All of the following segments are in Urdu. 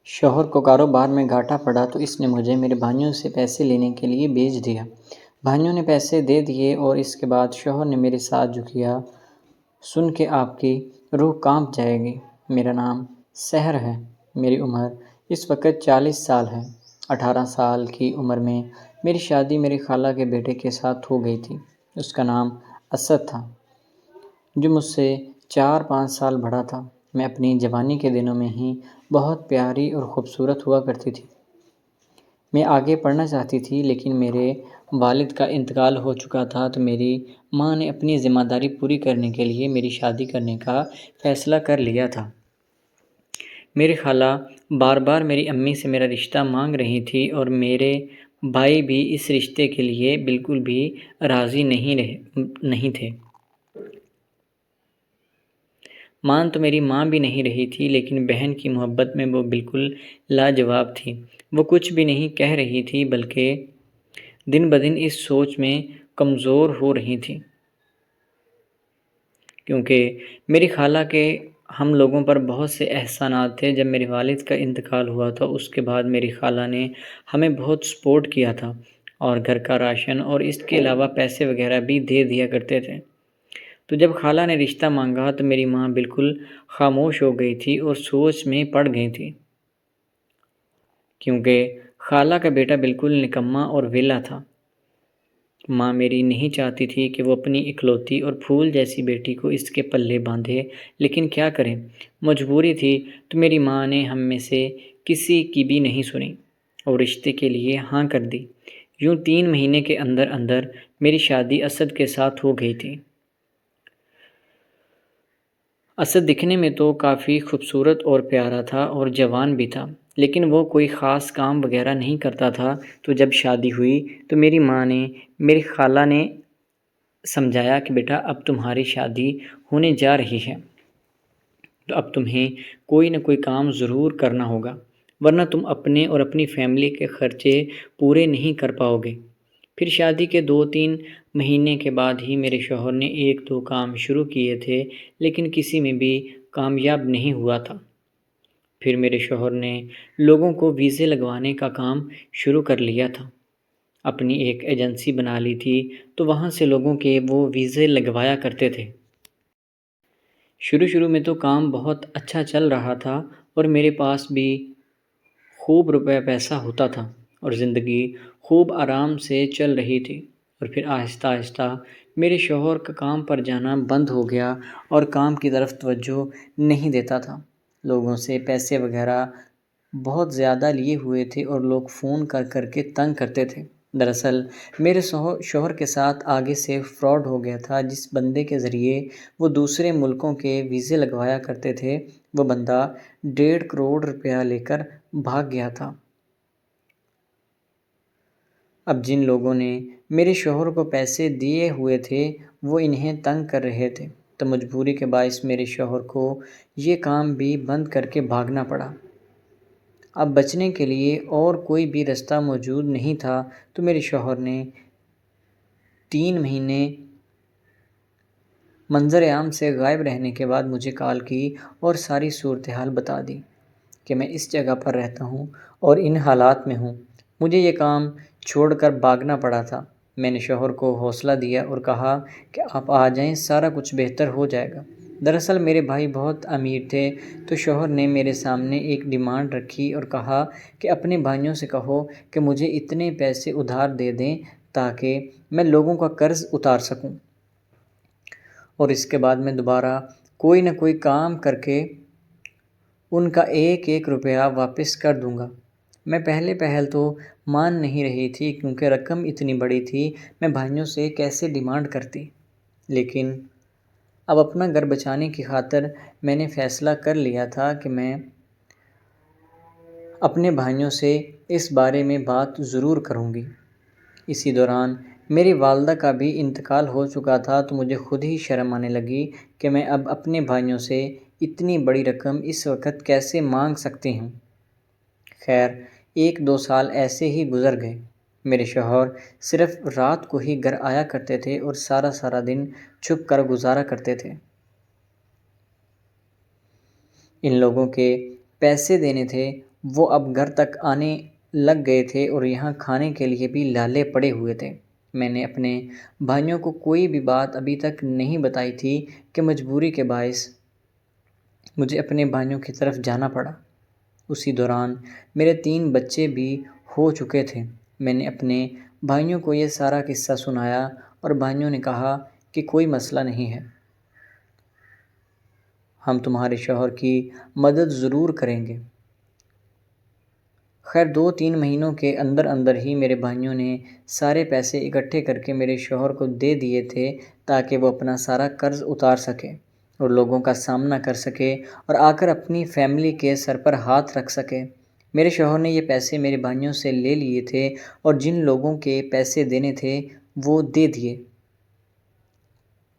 شوہر کو کاروبار میں گھاٹا پڑا تو اس نے مجھے میرے بھائیوں سے پیسے لینے کے لیے بھیج دیا۔ بھائیوں نے پیسے دے دیے اور اس کے بعد شوہر نے میرے ساتھ جو کیا سن کے آپ کی روح کانپ جائے گی۔ میرا نام سحر ہے۔ میری عمر اس وقت 40 سال ہے۔ 18 سال کی عمر میں میری شادی میری خالہ کے بیٹے کے ساتھ ہو گئی تھی۔ اس کا نام اسد تھا، جو مجھ سے 4-5 سال بڑا تھا۔ میں اپنی جوانی کے دنوں میں ہی بہت پیاری اور خوبصورت ہوا کرتی تھی۔ میں آگے پڑھنا چاہتی تھی لیکن میرے والد کا انتقال ہو چکا تھا تو میری ماں نے اپنی ذمہ داری پوری کرنے کے لیے میری شادی کرنے کا فیصلہ کر لیا تھا۔ میری خالہ بار بار میری امی سے میرا رشتہ مانگ رہی تھی اور میرے بھائی بھی اس رشتے کے لیے بالکل بھی راضی نہیں تھے۔ مان تو میری ماں بھی نہیں رہی تھی لیکن بہن کی محبت میں وہ بالکل لاجواب تھی۔ وہ کچھ بھی نہیں کہہ رہی تھی بلکہ دن بدن اس سوچ میں کمزور ہو رہی تھی، کیونکہ میری خالہ کے ہم لوگوں پر بہت سے احسانات تھے۔ جب میرے والد کا انتقال ہوا تھا اس کے بعد میری خالہ نے ہمیں بہت سپورٹ کیا تھا اور گھر کا راشن اور اس کے علاوہ پیسے وغیرہ بھی دے دیا کرتے تھے۔ تو جب خالہ نے رشتہ مانگا تو میری ماں بالکل خاموش ہو گئی تھی اور سوچ میں پڑ گئی تھی، کیونکہ خالہ کا بیٹا بالکل نکما اور ویلا تھا۔ ماں میری نہیں چاہتی تھی کہ وہ اپنی اکلوتی اور پھول جیسی بیٹی کو اس کے پلے باندھے، لیکن کیا کریں، مجبوری تھی۔ تو میری ماں نے ہم میں سے کسی کی بھی نہیں سنی اور رشتے کے لیے ہاں کر دی۔ یوں 3 مہینے کے اندر اندر میری شادی اسد کے ساتھ ہو گئی تھی۔ اسد دکھنے میں تو کافی خوبصورت اور پیارا تھا اور جوان بھی تھا، لیکن وہ کوئی خاص کام وغیرہ نہیں کرتا تھا۔ تو جب شادی ہوئی تو میری ماں نے میری خالہ نے سمجھایا کہ بیٹا اب تمہاری شادی ہونے جا رہی ہے تو اب تمہیں کوئی نہ کوئی کام ضرور کرنا ہوگا، ورنہ تم اپنے اور اپنی فیملی کے خرچے پورے نہیں کر پاؤ گے۔ پھر شادی کے 2-3 مہینے کے بعد ہی میرے شوہر نے 1-2 کام شروع کیے تھے لیکن کسی میں بھی کامیاب نہیں ہوا تھا۔ پھر میرے شوہر نے لوگوں کو ویزے لگوانے کا کام شروع کر لیا تھا۔ اپنی ایک ایجنسی بنا لی تھی تو وہاں سے لوگوں کے وہ ویزے لگوایا کرتے تھے۔ شروع میں تو کام بہت اچھا چل رہا تھا اور میرے پاس بھی خوب روپے پیسہ ہوتا تھا اور زندگی خوب آرام سے چل رہی تھی۔ اور پھر آہستہ آہستہ میرے شوہر کا کام پر جانا بند ہو گیا اور کام کی طرف توجہ نہیں دیتا تھا۔ لوگوں سے پیسے وغیرہ بہت زیادہ لیے ہوئے تھے اور لوگ فون کر کے تنگ کرتے تھے۔ دراصل میرے شوہر کے ساتھ آگے سے فراڈ ہو گیا تھا۔ جس بندے کے ذریعے وہ دوسرے ملکوں کے ویزے لگوایا کرتے تھے وہ بندہ 1.5 کروڑ روپیہ لے کر بھاگ گیا تھا۔ اب جن لوگوں نے میرے شوہر کو پیسے دیے ہوئے تھے وہ انہیں تنگ کر رہے تھے، تو مجبوری کے باعث میرے شوہر کو یہ کام بھی بند کر کے بھاگنا پڑا۔ اب بچنے کے لیے اور کوئی بھی راستہ موجود نہیں تھا تو میرے شوہر نے 3 مہینے منظر عام سے غائب رہنے کے بعد مجھے کال کی اور ساری صورتحال بتا دی کہ میں اس جگہ پر رہتا ہوں اور ان حالات میں ہوں۔ مجھے یہ کام چھوڑ کر بھاگنا پڑا تھا۔ میں نے شوہر کو حوصلہ دیا اور کہا کہ آپ آ جائیں، سارا کچھ بہتر ہو جائے گا۔ دراصل میرے بھائی بہت امیر تھے تو شوہر نے میرے سامنے ایک ڈیمانڈ رکھی اور کہا کہ اپنے بھائیوں سے کہو کہ مجھے اتنے پیسے ادھار دے دیں تاکہ میں لوگوں کا قرض اتار سکوں اور اس کے بعد میں دوبارہ کوئی نہ کوئی کام کر کے ان کا 1-1 روپیہ واپس کر دوں گا۔ میں پہل تو مان نہیں رہی تھی کیونکہ رقم اتنی بڑی تھی، میں بھائیوں سے کیسے ڈیمانڈ کرتی، لیکن اب اپنا گھر بچانے کی خاطر میں نے فیصلہ کر لیا تھا کہ میں اپنے بھائیوں سے اس بارے میں بات ضرور کروں گی۔ اسی دوران میری والدہ کا بھی انتقال ہو چکا تھا تو مجھے خود ہی شرم آنے لگی کہ میں اب اپنے بھائیوں سے اتنی بڑی رقم اس وقت کیسے مانگ سکتی ہوں۔ خیر 1-2 سال ایسے ہی گزر گئے۔ میرے شوہر صرف رات کو ہی گھر آیا کرتے تھے اور سارا دن چھپ کر گزارا کرتے تھے۔ ان لوگوں کے پیسے دینے تھے وہ اب گھر تک آنے لگ گئے تھے اور یہاں کھانے کے لیے بھی لالے پڑے ہوئے تھے۔ میں نے اپنے بھائیوں کو کوئی بھی بات ابھی تک نہیں بتائی تھی کہ مجبوری کے باعث مجھے اپنے بھائیوں کی طرف جانا پڑا۔ اسی دوران میرے 3 بچے بھی ہو چکے تھے۔ میں نے اپنے بھائیوں کو یہ سارا قصہ سنایا اور بھائیوں نے کہا کہ کوئی مسئلہ نہیں ہے، ہم تمہارے شوہر کی مدد ضرور کریں گے۔ خیر 2-3 مہینوں کے اندر اندر ہی میرے بھائیوں نے سارے پیسے اکٹھے کر کے میرے شوہر کو دے دیے تھے تاکہ وہ اپنا سارا قرض اتار سکے اور لوگوں کا سامنا کر سکے اور آ کر اپنی فیملی کے سر پر ہاتھ رکھ سکے۔ میرے شوہر نے یہ پیسے میرے بھائیوں سے لے لیے تھے اور جن لوگوں کے پیسے دینے تھے وہ دے دیے،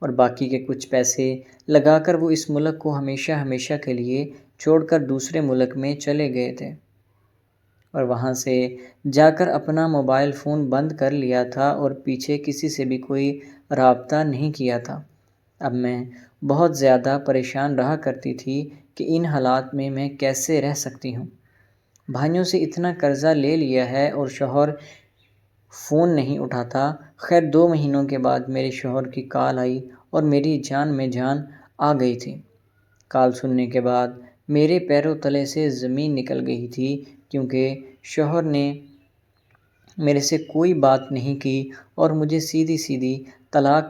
اور باقی کے کچھ پیسے لگا کر وہ اس ملک کو ہمیشہ ہمیشہ کے لیے چھوڑ کر دوسرے ملک میں چلے گئے تھے اور وہاں سے جا کر اپنا موبائل فون بند کر لیا تھا اور پیچھے کسی سے بھی کوئی رابطہ نہیں کیا تھا۔ اب میں بہت زیادہ پریشان رہا کرتی تھی کہ ان حالات میں میں کیسے رہ سکتی ہوں۔ بھائیوں سے اتنا قرضہ لے لیا ہے اور شوہر فون نہیں اٹھاتا۔ خیر 2 مہینوں کے بعد میرے شوہر کی کال آئی اور میری جان میں جان آ گئی تھی۔ کال سننے کے بعد میرے پیروں تلے سے زمین نکل گئی تھی، کیونکہ شوہر نے میرے سے کوئی بات نہیں کی اور مجھے سیدھی سیدھی طلاق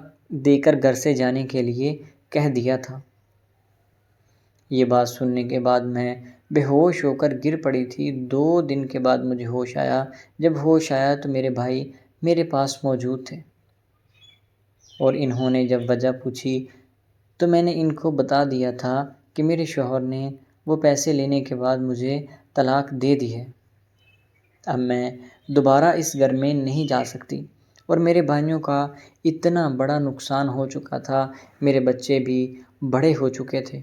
دے کر گھر سے جانے کے لیے کہہ دیا تھا۔ یہ بات سننے کے بعد میں بے ہوش ہو کر گر پڑی تھی۔ 2 دن کے بعد مجھے ہوش آیا۔ جب ہوش آیا تو میرے بھائی میرے پاس موجود تھے اور انہوں نے جب وجہ پوچھی تو میں نے ان کو بتا دیا تھا کہ میرے شوہر نے وہ پیسے لینے کے بعد مجھے طلاق دے دی ہے۔ اب میں دوبارہ اس گھر میں نہیں جا سکتی اور میرے بھائیوں کا اتنا بڑا نقصان ہو چکا تھا، میرے بچے بھی بڑے ہو چکے تھے،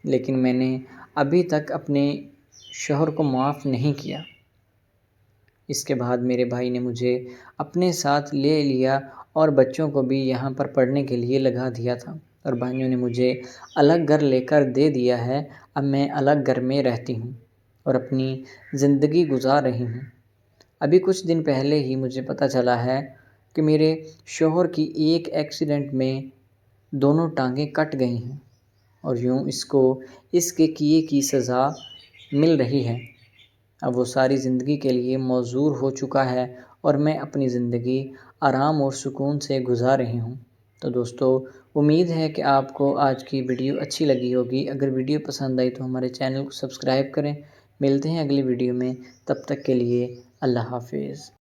لیکن میں نے ابھی تک اپنے شوہر کو معاف نہیں کیا۔ اس کے بعد میرے بھائی نے مجھے اپنے ساتھ لے لیا اور بچوں کو بھی یہاں پر پڑھنے کے لیے لگا دیا تھا اور بھائیوں نے مجھے الگ گھر لے کر دے دیا ہے۔ اب میں الگ گھر میں رہتی ہوں اور اپنی زندگی گزار رہی ہوں۔ ابھی کچھ دن پہلے ہی مجھے پتہ چلا ہے کہ میرے شوہر کی ایک ایکسیڈنٹ میں دونوں ٹانگیں کٹ گئی ہیں اور یوں اس کو اس کے کیے کی سزا مل رہی ہے۔ اب وہ ساری زندگی کے لیے معذور ہو چکا ہے اور میں اپنی زندگی آرام اور سکون سے گزار رہی ہوں۔ تو دوستو، امید ہے کہ آپ کو آج کی ویڈیو اچھی لگی ہوگی۔ اگر ویڈیو پسند آئی تو ہمارے چینل کو سبسکرائب کریں۔ ملتے ہیں اگلی ویڈیو میں، تب تک کے لیے اللہ حافظ۔